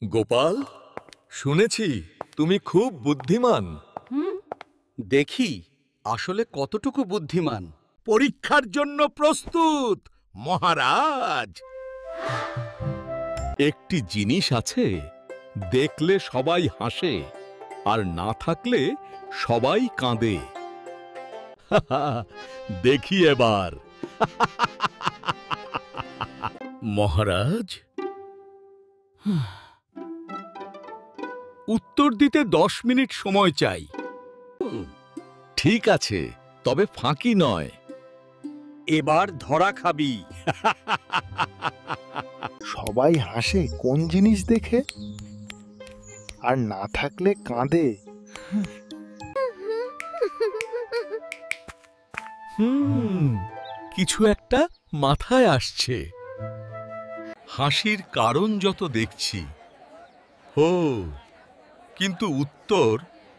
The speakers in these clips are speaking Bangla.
গোপাল, শুনেছি তুমি খুব বুদ্ধিমান। দেখি আসলে কতটুকু বুদ্ধিমান। পরীক্ষার জন্য প্রস্তুত মহারাজ। একটি জিনিস আছে, দেখলে সবাই হাসে আর না থাকলে সবাই কাঁদে। দেখি এবার। মহারাজ, উত্তর দিতে 10 মিনিট সময় চাই। ঠিক আছে, তবে ফাঁকি নয়। এবার ধরা খাবি। সবাই হাসে কোন জিনিস দেখে, আর না থাকলে কাঁদে। কিছু একটা মাথায় আসছে। হাসির কারণ যত দেখছি, ও কিন্তু উত্তর।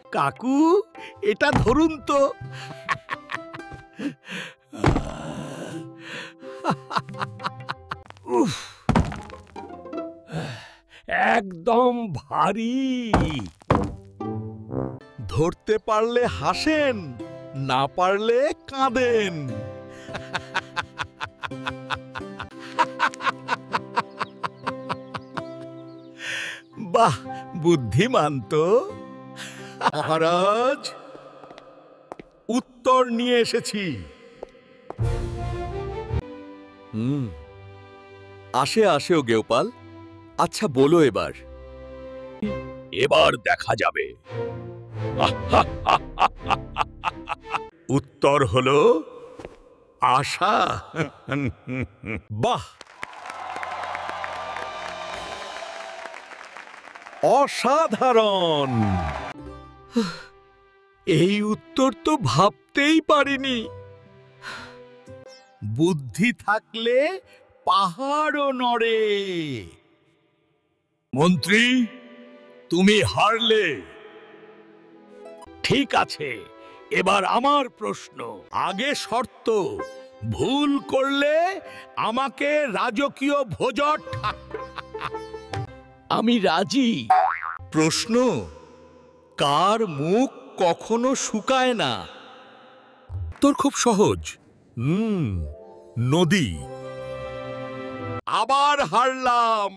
কাকু, এটা ধরুন তো। উফ, একদম ভারী। ধরতে পারলে হাসেন, না পারলে কাঁদেন। বাহ, বুদ্ধিমান তো। মহারাজ, উত্তর নিয়ে এসেছি। আসে আসে ও গোপাল। আচ্ছা বলো এবার। এবার দেখা যাবে। উত্তর হলো আশা। বাহ, অসাধারণ। এই উত্তর তো ভাবতেই পারিনি। বুদ্ধি থাকলে পাহাড়ও নড়ে। মন্ত্রী, তুমি হারলে। ঠিক আছে, এবার আমার প্রশ্ন। আগে শর্ত, ভুল করলে আমাকে রাজকীয় ভোজট। আমি রাজি। প্রশ্ন, কার মুখ কখনো শুকায় না? তোর খুব সহজ। নদী। আবার হারলাম।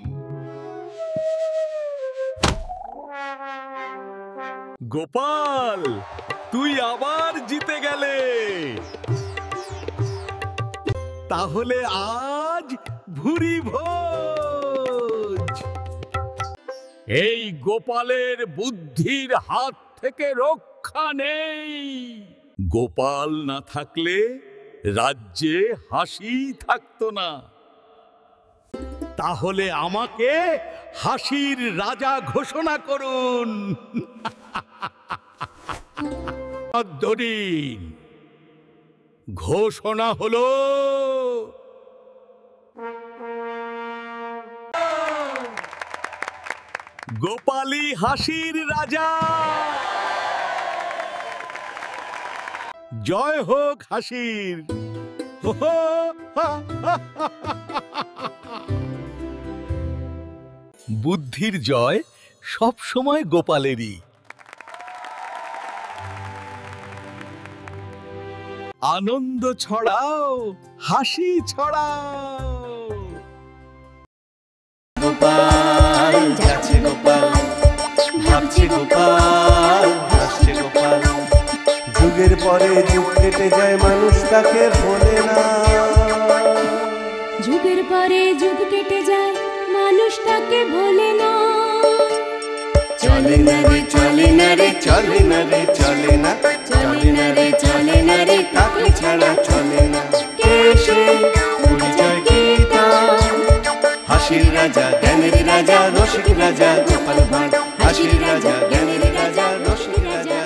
গোপাল, তুই আবার জিতে গেলে। তাহলে আজ ভুরি ভোজ। এই গোপালের বুদ্ধির হাত থেকে রক্ষা নেই। গোপাল না থাকলে রাজ্যে হাসি থাকতো না। তাহলে আমাকে হাসির রাজা ঘোষণা করুন। দরিন ঘোষণা হলো গোপালী হাসির রাজা। জয় হোক হাসির। বুদ্ধির জয় সব সময় গোপালেরই। আনন্দ ছড়াও, হাসি ছড়াও। গোপাল যাচ্ছে, গোপাল ভাবছে, গোপাল হাসছে, গোপাল। যুগের পরে যুগ কেটে যায়, মানুষ তাকে ভোলে না। যুগের পরে যুগ কেটে যায়, মানুষ তাকে ভোলে না। চলে না রে, চলে না রে, চলে না রে, চলে না, চলে না রে, চলে না রে, তাকে ছাড়া চলে না। কে সে, পরিচয় কি তার? হাসির রাজা, জ্ঞানের রাজা, রসিক রাজা, গোপাল ভাঁড়। হাসির রাজা, জ্ঞানের রাজা, রসিক রাজা।